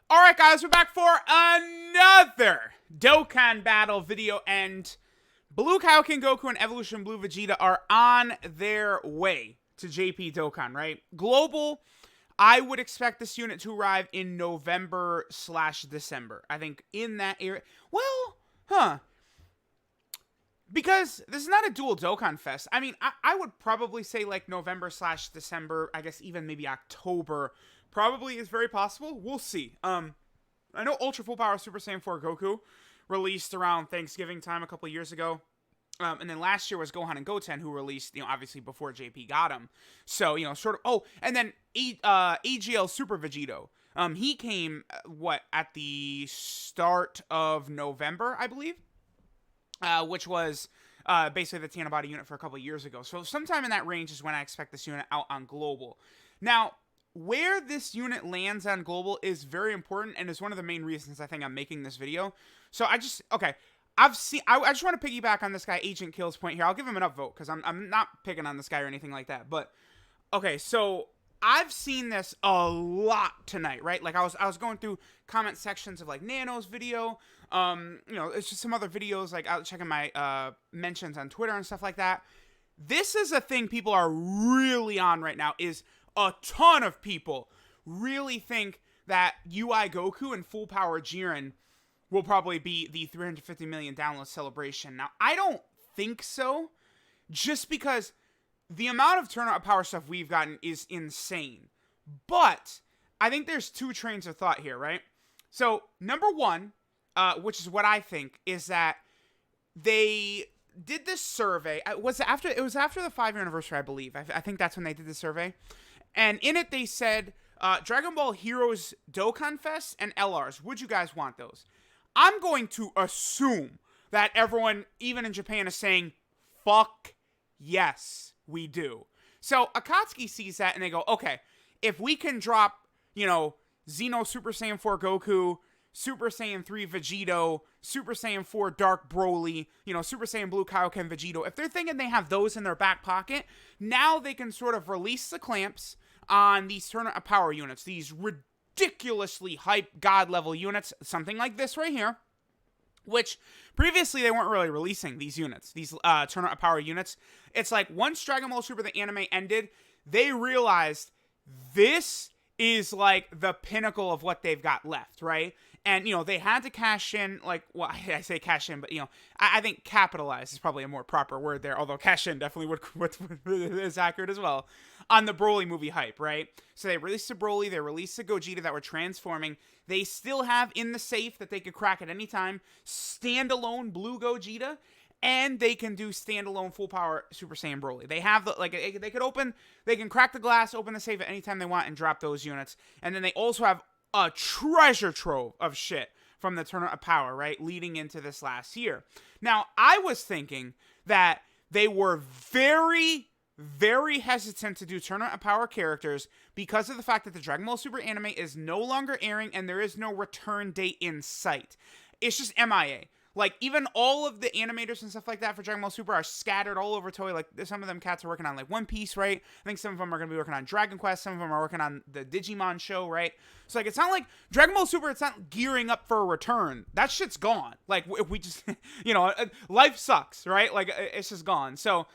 Alright guys, we're back for another Dokkan battle video, and Blue Kaioken Goku and Evolution Blue Vegeta are on their way to JP Dokkan, right? Global, I would expect this unit to arrive in November/December. I think in that area. Well, because this is not a dual Dokkan Fest. I mean, I would probably say like November/December, I guess even maybe October probably is very possible. We'll see. I know Ultra Full Power Super Saiyan 4 Goku released around Thanksgiving time a couple years ago. And then last year was Gohan and Goten, who released, obviously before JP got him. So, sort of, and then AGL Super Vegito. He came, at the start of November, I believe? Which was basically the Tana Body unit for a couple years ago. So sometime in that range is when I expect this unit out on Global. Now, where this unit lands on Global is very important and is one of the main reasons I think I'm making this video. So I just want to piggyback on this guy Agent Kill's point here. I'll give him an upvote because I'm not picking on this guy or anything like that. But okay, so I've seen this a lot tonight, right? Like I was going through comment sections of like Nano's video. It's just some other videos, like I was checking my mentions on Twitter and stuff like that. This is a thing people are really on right now. Is a ton of people really think that UI Goku and Full Power Jiren will probably be the 350 million download celebration. Now, I don't think so, just because the amount of turnout power stuff we've gotten is insane. But I think there's two trains of thought here, right? So, number one, which is what I think, is that they did this survey. It was after the 5-year anniversary, I believe. I think that's when they did the survey. And in it, they said, Dragon Ball Heroes Dokkan Fest and LRs. Would you guys want those? I'm going to assume that everyone, even in Japan, is saying, fuck yes, we do. So Akatsuki sees that and they go, okay, if we can drop, Xeno Super Saiyan 4 Goku, Super Saiyan 3 Vegito, Super Saiyan 4 Dark Broly, Super Saiyan Blue Kaioken Vegito, if they're thinking they have those in their back pocket, now they can sort of release the clamps on these tournament of power units, these ridiculously hype god level units, something like this right here, which previously they weren't really releasing these units, these tournament of power units. It's like once Dragon Ball Super, the anime ended, they realized this is like the pinnacle of what they've got left, right? And, they had to cash in, I say cash in, but, I think capitalize is probably a more proper word there, although cash in definitely is accurate as well, on the Broly movie hype, right? So they released the Broly, they released the Gogeta that were transforming. They still have in the safe that they could crack at any time, standalone Blue Gogeta, and they can do standalone full power Super Saiyan Broly. They have they can crack the glass, open the safe at any time they want, and drop those units. And then they also have a treasure trove of shit from the Tournament of Power, right, leading into this last year. Now, I was thinking that they were very, very hesitant to do Tournament of Power characters because of the fact that the Dragon Ball Super anime is no longer airing and there is no return date in sight. It's just MIA. Like, even all of the animators and stuff like that for Dragon Ball Super are scattered all over Toei. Like, some of them cats are working on, like, One Piece, right? I think some of them are going to be working on Dragon Quest. Some of them are working on the Digimon show, right? So, like, it's not like Dragon Ball Super, it's not gearing up for a return. That shit's gone. Like, if we just, life sucks, right? Like, it's just gone. So,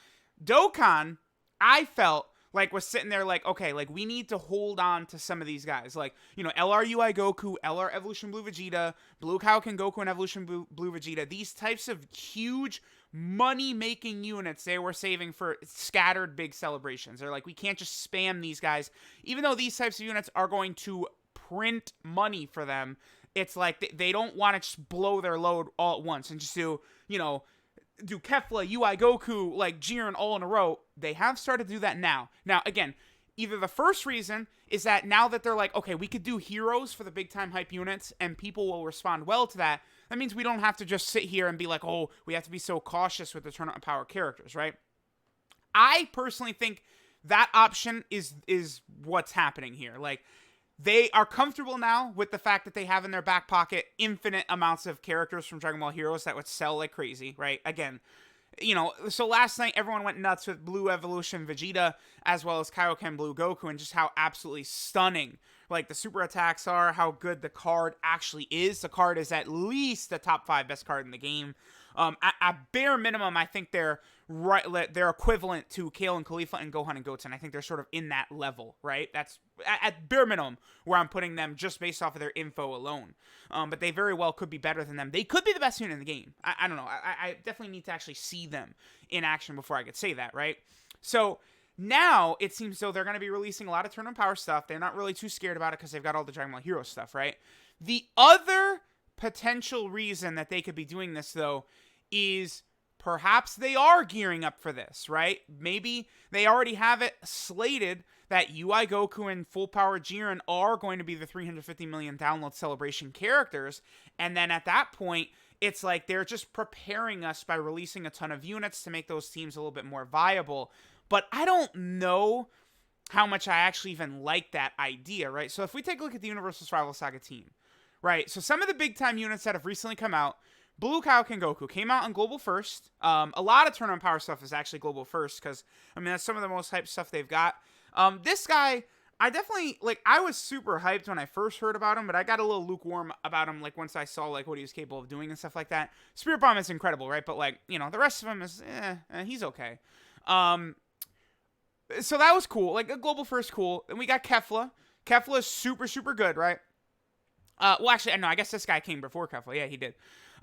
Dokkan, I felt like was sitting there like, okay, like we need to hold on to some of these guys. Like, LR UI Goku, LR Evolution Blue Vegeta, Blue Kaioken Goku and Evolution Blue Vegeta. These types of huge money-making units they were saving for scattered big celebrations. They're like, we can't just spam these guys. Even though these types of units are going to print money for them, it's like they don't want to just blow their load all at once and just do Kefla, UI Goku, like Jiren all in a row. They have started to do that now. Now, again, either the first reason is that now that they're like, okay, we could do heroes for the big time hype units and people will respond well to that. That means we don't have to just sit here and be like, oh, we have to be so cautious with the Tournament of Power characters, right? I personally think that option is what's happening here. Like, they are comfortable now with the fact that they have in their back pocket infinite amounts of characters from Dragon Ball Heroes that would sell like crazy, right? Again, so last night everyone went nuts with Blue Evolution Vegeta as well as Kaioken Blue Goku and just how absolutely stunning like the super attacks are, how good the card actually is. The card is at least the top 5 best card in the game. At bare minimum, I think they're equivalent to Kale and Khalifa and Gohan and Goten. I think they're sort of in that level, right? That's at bare minimum where I'm putting them just based off of their info alone. But they very well could be better than them. They could be the best unit in the game. I don't know. I definitely need to actually see them in action before I could say that, right? So now it seems though they're going to be releasing a lot of tournament power stuff. They're not really too scared about it because they've got all the Dragon Ball Hero stuff, right? The other potential reason that they could be doing this though is perhaps they are gearing up for this, right? Maybe they already have it slated that UI Goku and Full Power Jiren are going to be the 350 million download celebration characters, and then at that point it's like they're just preparing us by releasing a ton of units to make those teams a little bit more viable. But I don't know how much I actually even like that idea, right? So if we take a look at the Universal Survival Saga team, right? So some of the big time units that have recently come out, Blue Kaioken Goku came out on Global First. A lot of Tournament Power stuff is actually Global First because, I mean, that's some of the most hyped stuff they've got. This guy, I definitely, like, I was super hyped when I first heard about him, but I got a little lukewarm about him, like, once I saw, like, what he was capable of doing and stuff like that. Spirit Bomb is incredible, right? But, like, you know, the rest of him is, he's okay. So that was cool. Like, a Global First, cool. And we got Kefla. Kefla is super, super good, right? Well, actually, no, I guess this guy came before Kefla. Yeah, he did.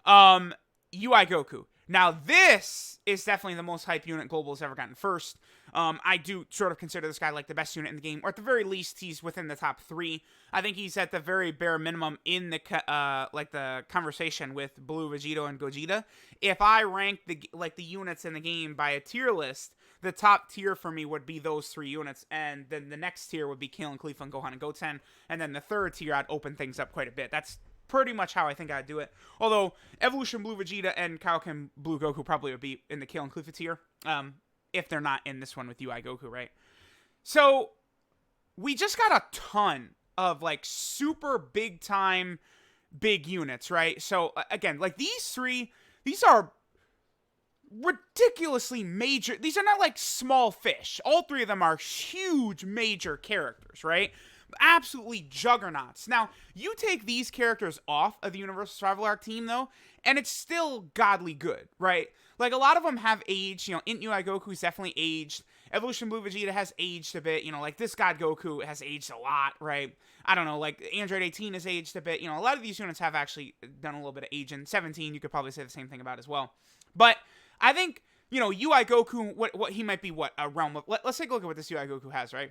UI Goku. Now, this is definitely the most hype unit Global has ever gotten first. I do sort of consider this guy like the best unit in the game, or at the very least, he's within the top 3. I think he's at the very bare minimum in the like the conversation with Blue, Vegito, and Gogeta. If I rank the units in the game by a tier list, the top tier for me would be those 3 units, and then the next tier would be Kale and Khalifa and Gohan and Goten, and then the third tier I'd open things up quite a bit. That's pretty much how I think I'd do it. Although Evolution Blue Vegeta and Kaioken Blue Goku probably would be in the Kale and Khalifa tier, if they're not in this one with UI Goku, right? So we just got a ton of like super big time big units, right? So again, like these are ridiculously major. These are not like small fish. All 3 of them are huge major characters, right? Absolutely juggernauts. Now, you take these characters off of the Universal Survival Arc team, though, and it's still godly good, right? Like, a lot of them have aged. You know, Int UI Goku's definitely aged. Evolution Blue Vegeta has aged a bit. You know, like, this God Goku has aged a lot, right? I don't know, like, Android 18 has aged a bit. You know, a lot of these units have actually done a little bit of aging. 17, you could probably say the same thing about as well. But I think, you know, UI Goku, what he might be, a realm of... Let's take a look at what this UI Goku has, right?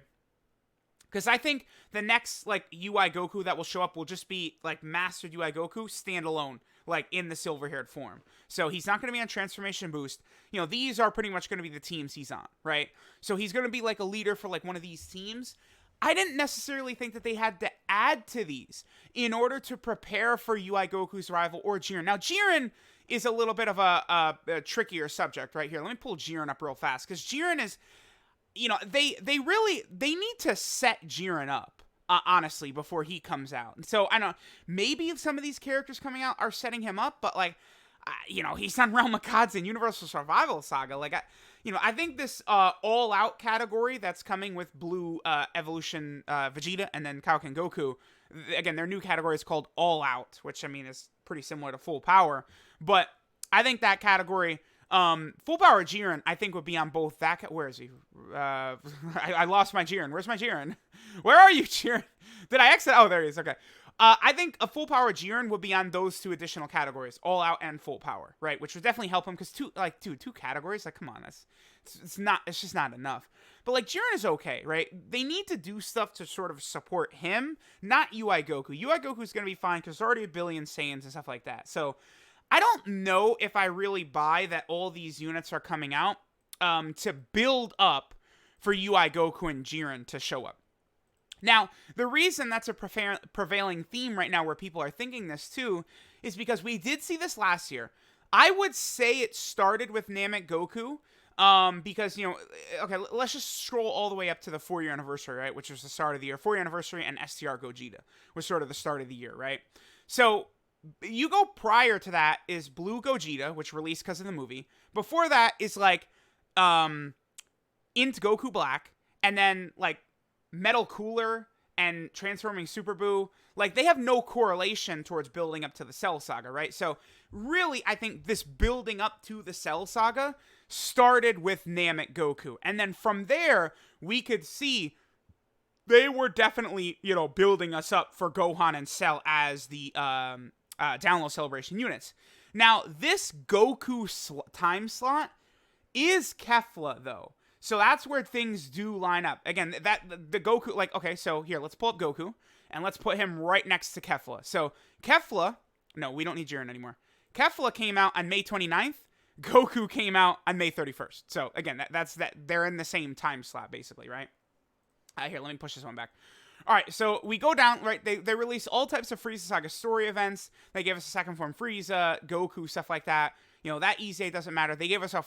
Because I think the next, like, UI Goku that will show up will just be, like, Mastered UI Goku standalone, like, in the silver-haired form. So he's not going to be on Transformation Boost. You know, these are pretty much going to be the teams he's on, right? So he's going to be, like, a leader for, like, one of these teams. I didn't necessarily think that they had to add to these in order to prepare for UI Goku's rival or Jiren. Now, Jiren is a little bit of a trickier subject right here. Let me pull Jiren up real fast, because Jiren is... You know, they need to set Jiren up, honestly, before he comes out. And so, I don't know, maybe some of these characters coming out are setting him up, but, like, you know, he's on Realm of Gods and Universal Survival Saga. Like, I think this all-out category that's coming with Blue Evolution Vegeta and then Kaioken Goku, again, their new category is called All Out, which, I mean, is pretty similar to Full Power. But I think that category... Full Power Jiren, I think, would be on both that... Where is he? I lost my Jiren. Where's my Jiren? Where are you, Jiren? Did I exit? Oh, there he is. Okay. I think a Full Power Jiren would be on those 2 additional categories, All Out and Full Power, right? Which would definitely help him, because 2 categories? Like, come on, it's just not enough. But, like, Jiren is okay, right? They need to do stuff to sort of support him, not UI Goku. UI Goku is going to be fine, because there's already a billion Saiyans and stuff like that. So... I don't know if I really buy that all these units are coming out to build up for UI Goku and Jiren to show up. Now, the reason that's a prevailing theme right now where people are thinking this too is because we did see this last year. I would say it started with Namek Goku because, you know, okay, let's just scroll all the way up to the 4-year anniversary, right, which was the start of the year. 4-year anniversary and STR Gogeta was sort of the start of the year, right? So... You go prior to that is Blue Gogeta, which released because of the movie. Before that is like Int Goku Black, and then like Metal Cooler and transforming Super Buu, like, they have no correlation towards building up to the Cell Saga, right? So, really, I think this building up to the Cell Saga started with Namek Goku. And then from there, we could see they were definitely, building us up for Gohan and Cell as the download celebration units. Now, this Goku time slot is Kefla, though. So that's where things do line up. Again, the Goku, like, okay, so here, let's pull up Goku, and let's put him right next to Kefla. So Kefla, no, we don't need Jiren anymore. Kefla came out on May 29th. Goku came out on May 31st. So again, that's they're in the same time slot, basically, right? Here, let me push this one back. All right, so we go down, right? They release all types of Frieza Saga story events. They gave us a second form Frieza, Goku, stuff like that. That EZA doesn't matter. They gave us a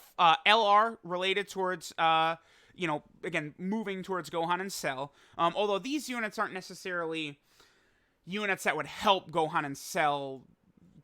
LR related towards, again, moving towards Gohan and Cell. Although these units aren't necessarily units that would help Gohan and Cell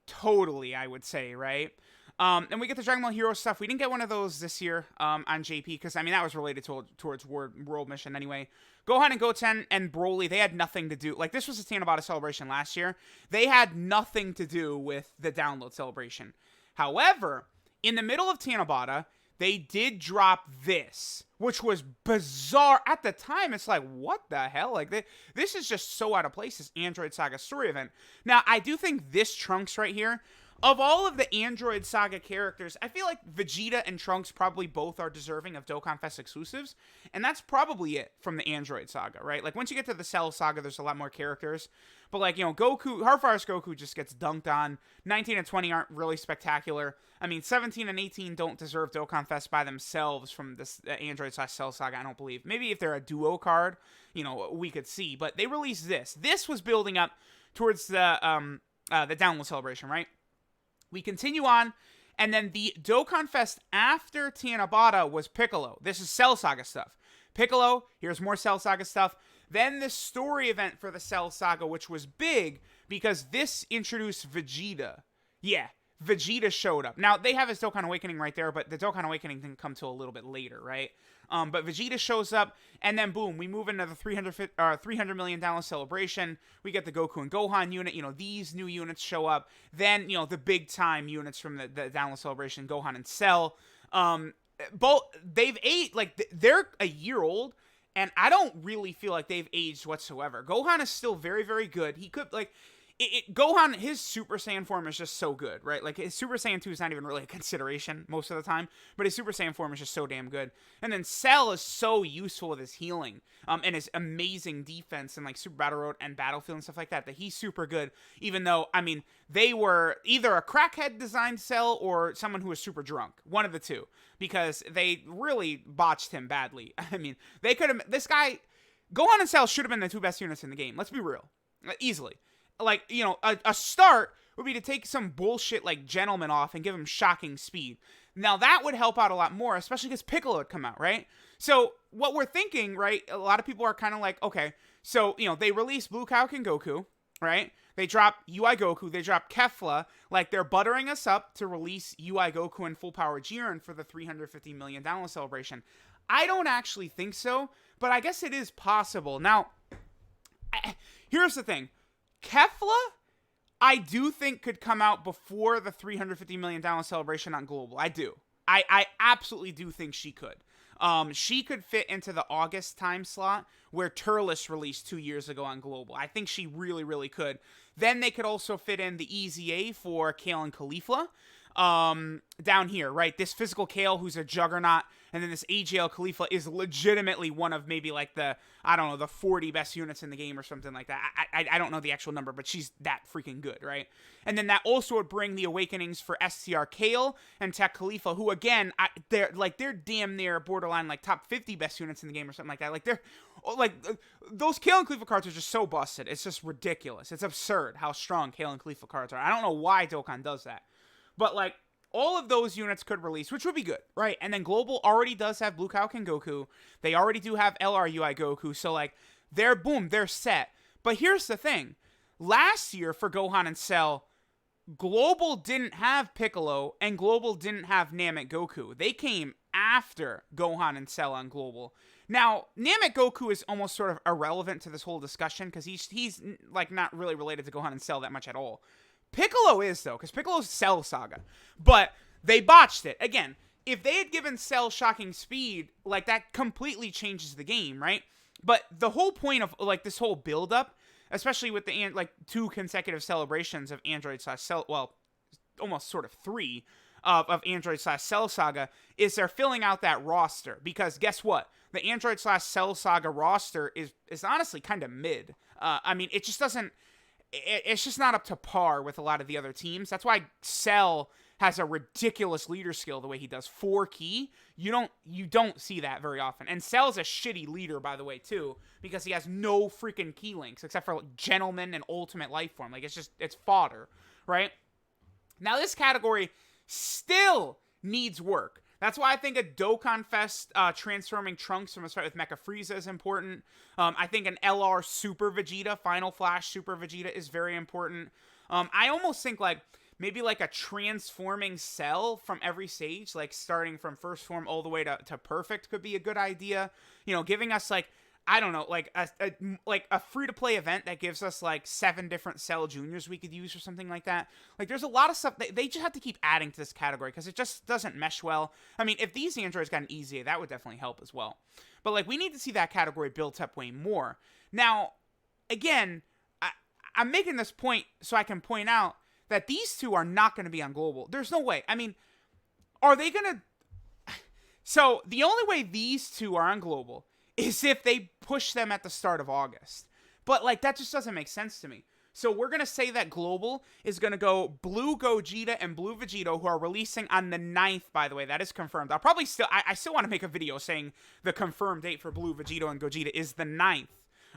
totally, I would say, right? And we get the Dragon Ball Hero stuff. We didn't get one of those this year on JP because, that was related towards World Mission anyway. Gohan and Goten and Broly, they had nothing to do. Like, this was a Tanabata celebration last year. They had nothing to do with the download celebration. However, in the middle of Tanabata, they did drop this, which was bizarre. At the time, it's like, what the hell? Like, this is just so out of place, this Android Saga story event. Now, I do think this Trunks right here, of all of the Android Saga characters, I feel like Vegeta and Trunks probably both are deserving of Dokkan Fest exclusives, and that's probably it from the Android Saga, right? Like, once you get to the Cell Saga, there's a lot more characters, but, like, Goku, Hardfire's Goku just gets dunked on. 19 and 20 aren't really spectacular. 17 and 18 don't deserve Dokkan Fest by themselves from this Android/Cell Saga, I don't believe. Maybe if they're a duo card, we could see, but they released this. This was building up towards the download celebration, right? We continue on, and then the Dokkan Fest after Tanabata was Piccolo. This is Cell Saga stuff. Piccolo, here's more Cell Saga stuff. Then the story event for the Cell Saga, which was big because this introduced Vegeta. Yeah, Vegeta showed up. Now, they have his Dokkan Awakening right there, but the Dokkan Awakening didn't come till a little bit later, right? But Vegeta shows up, and then boom, we move into the $300 million celebration. We get the Goku and Gohan unit. These new units show up. Then, the big time units from the download celebration, Gohan and Cell. Both they've aged, like, they're a year old, and I don't really feel like they've aged whatsoever. Gohan is still very, very good. He could, like, Gohan, his Super Saiyan form is just so good, right? Like, his Super Saiyan 2 is not even really a consideration most of the time, but his Super Saiyan form is just so damn good. And then Cell is so useful with his healing, and his amazing defense and, like, Super Battle Road and Battlefield and stuff like that he's super good, even though, they were either a crackhead designed Cell or someone who was super drunk. One of the two, because they really botched him badly. They could have, this guy, Gohan and Cell should have been the two best units in the game. Let's be real. Easily. Like, a start would be to take some bullshit like Gentleman off and give him shocking speed. Now, that would help out a lot more, especially because Piccolo would come out, right? So, what we're thinking, right, a lot of people are kind of like, okay, so, they release Blue Kaioken Goku, right? They drop UI Goku, they drop Kefla, like, they're buttering us up to release UI Goku and Full Power Jiren for the $350 million download celebration. I don't actually think so, but I guess it is possible. Now, here's the thing. Kefla, I do think could come out before the $350 million celebration on Global. I do. I absolutely do think she could. She could fit into the August time slot where Turles released 2 years ago on Global. I think she really, really could. Then they could also fit in the EZA for Kale and Caulifla. Down here, right? This physical Kale who's a juggernaut, and then this AGL Khalifa is legitimately one of maybe like the 40 best units in the game or something like that. I don't know the actual number, but she's that freaking good, right? And then that also would bring the awakenings for STR Kale and Tech Khalifa, who again, they're damn near borderline like top 50 best units in the game or something like that. Like they're like those Kale and Khalifa cards are just so busted. It's just ridiculous. It's absurd how strong Kale and Khalifa cards are. I don't know why Dokkan does that. But, like, all of those units could release, which would be good, right? And then Global already does have Blue Kaioken Goku. They already do have LRUI Goku. So, like, they're set. But here's the thing. Last year for Gohan and Cell, Global didn't have Piccolo, and Global didn't have Namek Goku. They came after Gohan and Cell on Global. Now, Namek Goku is almost sort of irrelevant to this whole discussion because he's like not really related to Gohan and Cell that much at all. Piccolo is though, because Piccolo's Cell Saga, but they botched it again. If they had given Cell shocking speed, like that completely changes the game, right? But the whole point of like this whole build up, especially with the like 2 consecutive celebrations of Android / Cell, well, almost sort of 3 of Android / Cell Saga, is they're filling out that roster. Because guess what? The Android / Cell Saga roster is honestly kind of mid. I mean, it just doesn't. It's just not up to par with a lot of the other teams. That's why Cell has a ridiculous leader skill the way he does. 4 key. You don't see that very often. And Cell's a shitty leader, by the way, too, because he has no freaking key links except for like, Gentleman and Ultimate Life Form. Like it's fodder, right? Now this category still needs work. That's why I think a Dokkan Fest transforming Trunks from a start with Mecha Frieza is important. I think an LR Super Vegeta, Final Flash Super Vegeta is very important. I almost think like maybe like a transforming Cell from every stage, like starting from first form all the way to perfect could be a good idea. You know, giving us like, I don't know, like a free-to-play event that gives us like 7 different Cell Juniors we could use or something like that. Like there's a lot of stuff they just have to keep adding to this category because it just doesn't mesh well. I mean, if these androids got an easy, that would definitely help as well. But like we need to see that category built up way more. Now, again, I'm making this point so I can point out that these 2 are not going to be on global. There's no way. I mean, are they going to... So the only way these 2 are on global is if they push them at the start of August. But, like, that just doesn't make sense to me. So we're going to say that Global is going to go Blue Gogeta and Blue Vegito, who are releasing on the 9th, by the way. That is confirmed. I'll probably still... I still want to make a video saying the confirmed date for Blue Vegito and Gogeta is the 9th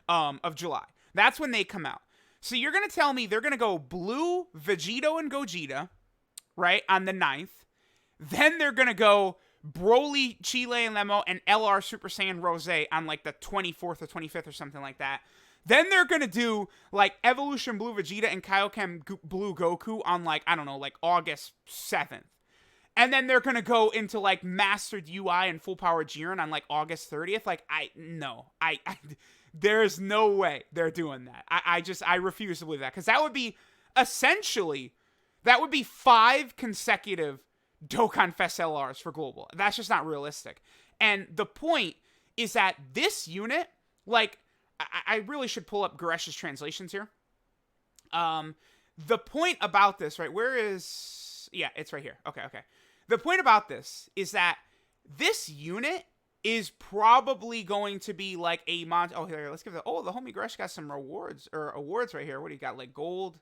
of July. That's when they come out. So you're going to tell me they're going to go Blue Vegito and Gogeta, right, on the 9th. Then they're going to go Broly, Chile, and Lemo, and LR Super Saiyan Rose on, like, the 24th or 25th or something like that. Then they're going to do, like, Evolution Blue Vegeta and Kaioken Blue Goku on, like, I don't know, like, August 7th. And then they're going to go into, like, Mastered UI and Full Power Jiren on, like, August 30th. Like, there's no way they're doing that. I refuse to believe that. Because that would be, essentially, that would be 5 consecutive Dokkan Fest LRs for Global. That's just not realistic. And the point is that this unit, like, I really should pull up Garesh's translations here. The point about this, right, where is... Yeah, it's right here. Okay. The point about this is that this unit is probably going to be like a Oh, here, let's give it... Oh, the homie Garesh got some rewards, or awards right here. What do you got? Like gold?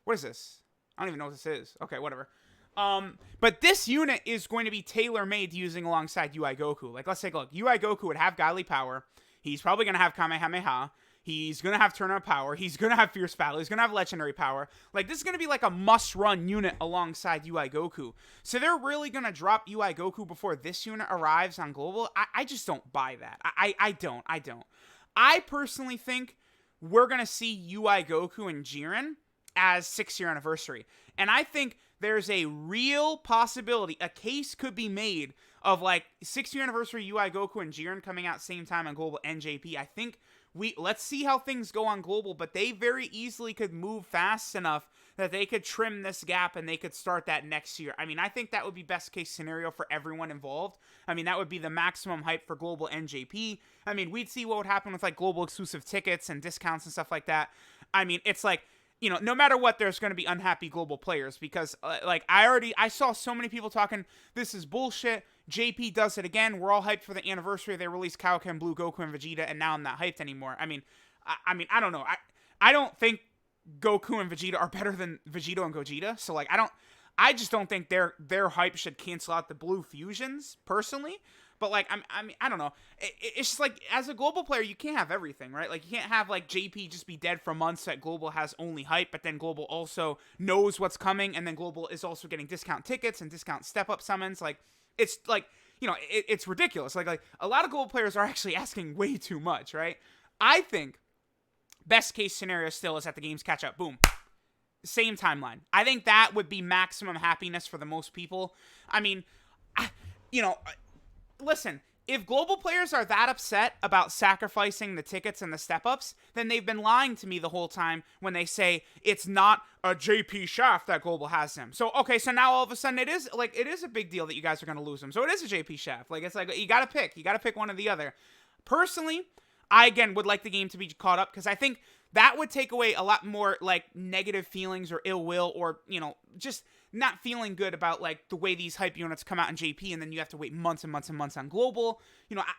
What is this? I don't even know what this is. Okay, whatever. But this unit is going to be tailor-made using alongside UI Goku. Like, let's take a look. UI Goku would have Godly Power. He's probably going to have Kamehameha. He's going to have Turn On Power. He's going to have Fierce Battle. He's going to have Legendary Power. Like, this is going to be like a must-run unit alongside UI Goku. So they're really going to drop UI Goku before this unit arrives on Global? I just don't buy that. I don't. I personally think we're going to see UI Goku and Jiren as 6-year anniversary. And I think there's a real possibility, a case could be made of like 6-year anniversary UI Goku and Jiren coming out same time on Global NJP. I think let's see how things go on Global, but they very easily could move fast enough that they could trim this gap and they could start that next year. I mean, I think that would be best case scenario for everyone involved. I mean, that would be the maximum hype for Global NJP. I mean, we'd see what would happen with like global exclusive tickets and discounts and stuff like that. I mean, it's like, you know, no matter what, there's going to be unhappy global players because, like, I saw so many people talking, this is bullshit. JP does it again. We're all hyped for the anniversary. They released Kaioken Blue, Goku, and Vegeta, and now I'm not hyped anymore. I mean, I don't know. I don't think Goku and Vegeta are better than Vegito and Gogeta. So, like, I just don't think their hype should cancel out the blue fusions, personally. But, like, I mean, I don't know. It's just, like, as a global player, you can't have everything, right? Like, you can't have, like, JP just be dead for months that Global has only hype, but then Global also knows what's coming, and then Global is also getting discount tickets and discount step-up summons. Like, it's, like, you know, it's ridiculous. Like, a lot of global players are actually asking way too much, right? I think best case scenario still is that the games catch up. Boom. Same timeline. I think that would be maximum happiness for the most people. I mean, you know... Listen, if global players are that upset about sacrificing the tickets and the step-ups, then they've been lying to me the whole time when they say it's not a JP Shaft that global has him. So, okay, so now all of a sudden it is a big deal that you guys are going to lose him. So it is a JP Shaft. Like, it's like, you got to pick one or the other. Personally, I, again, would like the game to be caught up because I think that would take away a lot more, like, negative feelings or ill will or, just not feeling good about, like, the way these hype units come out in JP and then you have to wait months and months and months on global.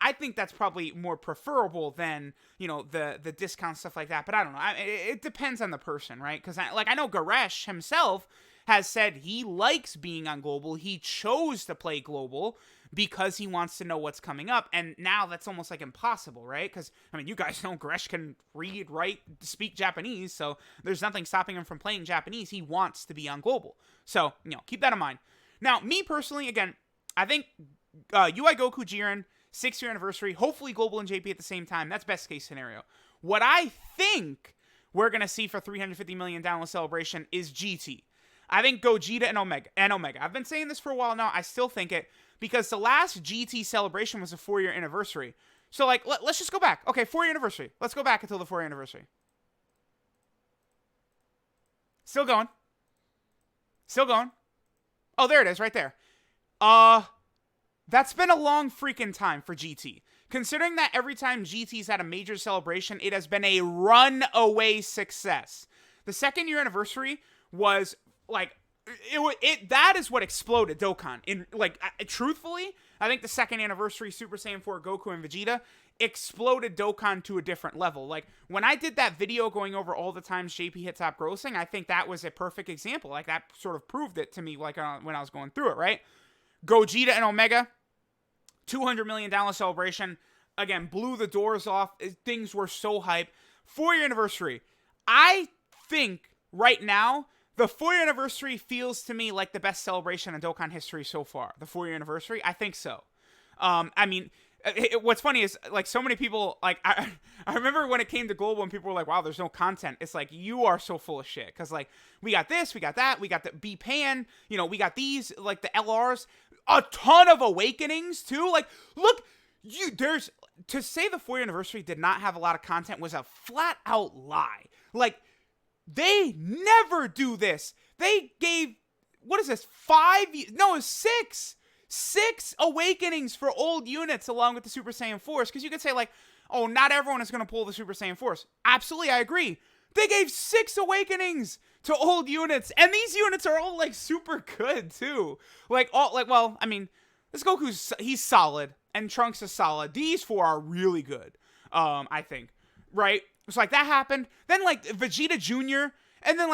I think that's probably more preferable than, the discount stuff like that. But I don't know. It depends on the person, right? Because, I know Garesh himself has said he likes being on global. He chose to play global because he wants to know what's coming up, and now that's almost like impossible, right? Because, you guys know Gresh can read, write, speak Japanese, so there's nothing stopping him from playing Japanese. He wants to be on global. So, keep that in mind. Now, me personally, again, I think UI Goku Jiren, 6-year anniversary, hopefully global and JP at the same time. That's best case scenario. What I think we're going to see for 350 million download celebration is GT. I think Gogeta and Omega. I've been saying this for a while now. I still think it. Because the last GT celebration was a 4-year anniversary. So, let's just go back. Okay, 4-year anniversary. Let's go back until the 4-year anniversary. Still going. Oh, there it is, right there. That's been a long freaking time for GT. Considering that every time GT's had a major celebration, it has been a runaway success. The 2nd-year anniversary was, that is what exploded Dokkan. Truthfully, I think the 2nd anniversary Super Saiyan 4 Goku and Vegeta exploded Dokkan to a different level. When I did that video going over all the times JP hit top grossing, I think that was a perfect example. That sort of proved it to me, when I was going through it, right? Gogeta and Omega, $200 million celebration, again, blew the doors off. Things were so hype. 4-year anniversary. I think right now, the 4-year anniversary feels to me like the best celebration in Dokkan history so far. The 4-year anniversary, I think so. What's funny is, so many people, I remember when it came to global and people were like, wow, there's no content. It's like, you are so full of shit. Because, we got this, we got that, we got the B-Pan, we got these, the LRs, a ton of awakenings, too. Look, to say the 4-year anniversary did not have a lot of content was a flat-out lie. They never do this. They gave, what is this, 6 awakenings for old units along with the Super Saiyan 4s. Because you could say, oh, not everyone is going to pull the Super Saiyan 4s. Absolutely, I agree. They gave 6 awakenings to old units. And these units are all, super good, too. This Goku's, he's solid. And Trunks is solid. These 4 are really good, I think. Right? So, that happened. Then, Vegeta Jr., and then,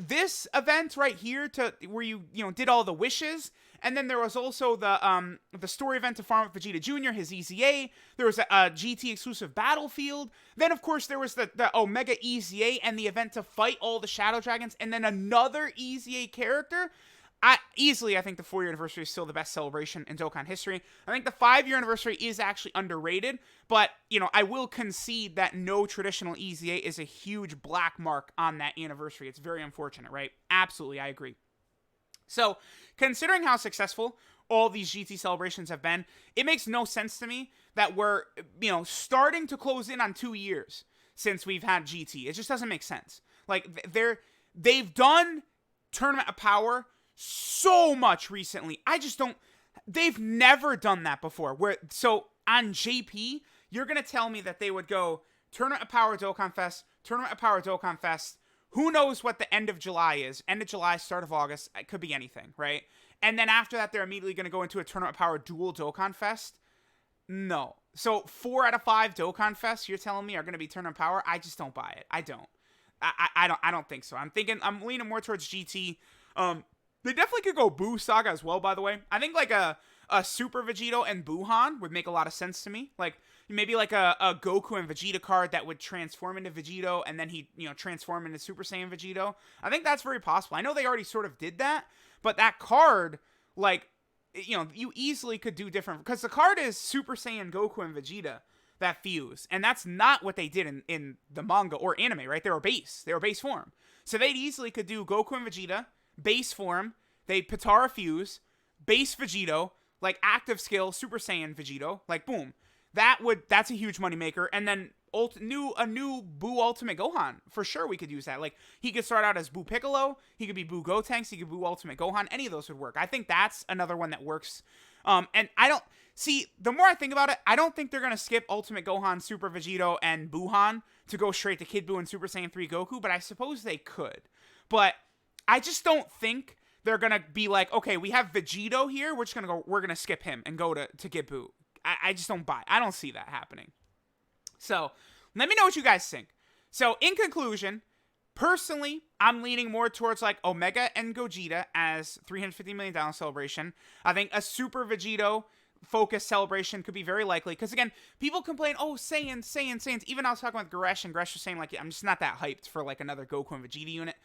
this event right here where you did all the wishes. And then there was also the story event to farm with Vegeta Jr., his EZA. There was a GT exclusive battlefield. Then, of course, there was the Omega EZA and the event to fight all the Shadow Dragons. And then another EZA character. I think the 4-year anniversary is still the best celebration in Dokkan history. I think the 5-year anniversary is actually underrated, but, I will concede that no traditional EZA is a huge black mark on that anniversary. It's very unfortunate, right? Absolutely, I agree. So, considering how successful all these GT celebrations have been, it makes no sense to me that we're, starting to close in on 2 years since we've had GT. It just doesn't make sense. They've done Tournament of Power so much recently. They've never done that before. So on JP, you're going to tell me that they would go Tournament of Power Dokkan Fest, Tournament of Power Dokkan Fest. Who knows what the end of July is? End of July, start of August. It could be anything, right? And then after that, they're immediately going to go into a Tournament of Power dual Dokkan Fest. No. So 4 out of 5 Dokkan Fests, you're telling me, are going to be Tournament of Power? I just don't buy it. I don't. I don't think so. I'm leaning more towards GT. They definitely could go Buu Saga as well, by the way. I think a Super Vegito and Buuhan would make a lot of sense to me. Maybe a Goku and Vegeta card that would transform into Vegito and then he, transform into Super Saiyan Vegito. I think that's very possible. I know they already sort of did that, but that card, you easily could do different, because the card is Super Saiyan Goku and Vegeta that fuse, and that's not what they did in the manga or anime, right? They were base form. So they easily could do Goku and Vegeta, base form, they Patara fuse, base Vegito, like active skill Super Saiyan Vegito, like boom, that's a huge moneymaker. And then a new Buu Ultimate Gohan, for sure we could use that. Like he could start out as Buu Piccolo, he could be Buu Gotenks, he could Buu Ultimate Gohan. Any of those would work. I think that's another one that works. And I don't see, the more I think about it, I don't think they're gonna skip Ultimate Gohan, Super Vegito, and Buuhan to go straight to Kid Buu and Super Saiyan 3 Goku, but I suppose they could. But I just don't think they're gonna be like, okay, we have Vegito here, we're gonna skip him and go to Kid Buu. I just don't buy. I don't see that happening. So, let me know what you guys think. So, in conclusion, personally, I'm leaning more towards like Omega and Gogeta as $350 million celebration. I think a Super Vegito focused celebration could be very likely. Because again, people complain, oh, Saiyans. Even I was talking with Goresh, and Goresh was saying, like, I'm just not that hyped for like another Goku and Vegeta unit.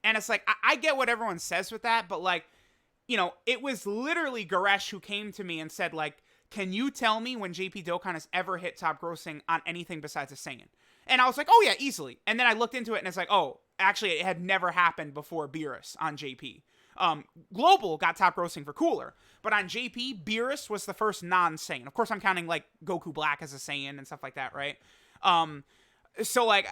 And it's like, I get what everyone says with that, but like, you know, it was literally Goresh who came to me and said, like, can you tell me when JP Dokkan has ever hit top grossing on anything besides a Saiyan? And I was like, oh yeah, easily. And then I looked into it and it's like, oh, actually it had never happened before Beerus on JP. Global got top grossing for Cooler, but on JP, Beerus was the first non-Saiyan. Of course, I'm counting like Goku Black as a Saiyan and stuff like that, right? So like,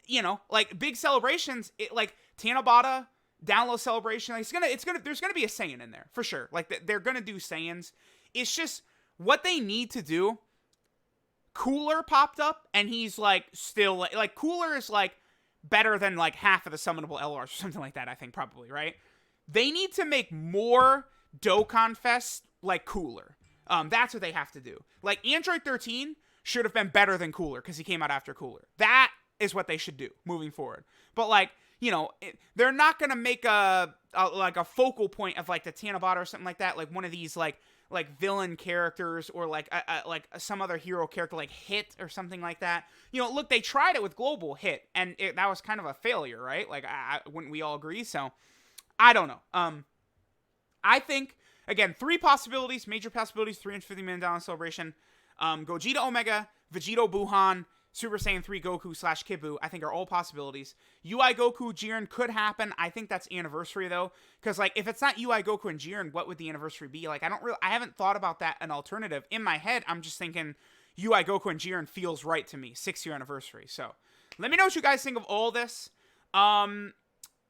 you know, like big celebrations, like Tanabata, download celebration, like there's gonna be a Saiyan in there for sure. Like they're gonna do Saiyans. It's just what they need to do. Cooler popped up, and he's like still like Cooler is like better than like half of the summonable LRs or something like that. I think probably, right. They need to make more Dokkan Fest like Cooler. That's what they have to do. Like Android 13 should have been better than Cooler because he came out after Cooler. That is what they should do moving forward. But like, you know, they're not gonna make a focal point of like the Tanabata or something like that. Like one of these like villain characters or like some other hero character like Hit or something like that. You know, look, they tried it with Global Hit, and that was kind of a failure, right? Like, wouldn't we all agree? So, I don't know. I think, again, three possibilities, major possibilities, $350 million celebration. Gogeta Omega, Vegito Buuhan, Super Saiyan 3 Goku / Kid Buu, I think are all possibilities. UI Goku Jiren could happen. I think that's anniversary though, because like if it's not UI Goku and Jiren, what would the anniversary be? Like I haven't thought about that an alternative. In my head, I'm just thinking UI Goku and Jiren feels right to me. 6-year anniversary. So let me know what you guys think of all this.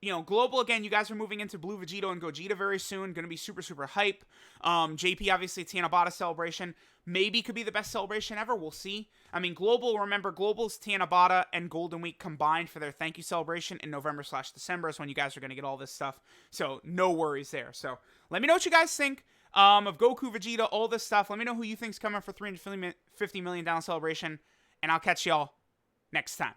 You know, Global, again, you guys are moving into Blue Vegito and Gogeta very soon. Going to be super, super hype. JP, obviously, Tanabata celebration. Maybe could be the best celebration ever. We'll see. I mean, Global, remember, Global's Tanabata and Golden Week combined for their thank you celebration in November/December is when you guys are going to get all this stuff. So, no worries there. So, let me know what you guys think of Goku, Vegeta, all this stuff. Let me know who you think's coming for $350 million celebration. And I'll catch y'all next time.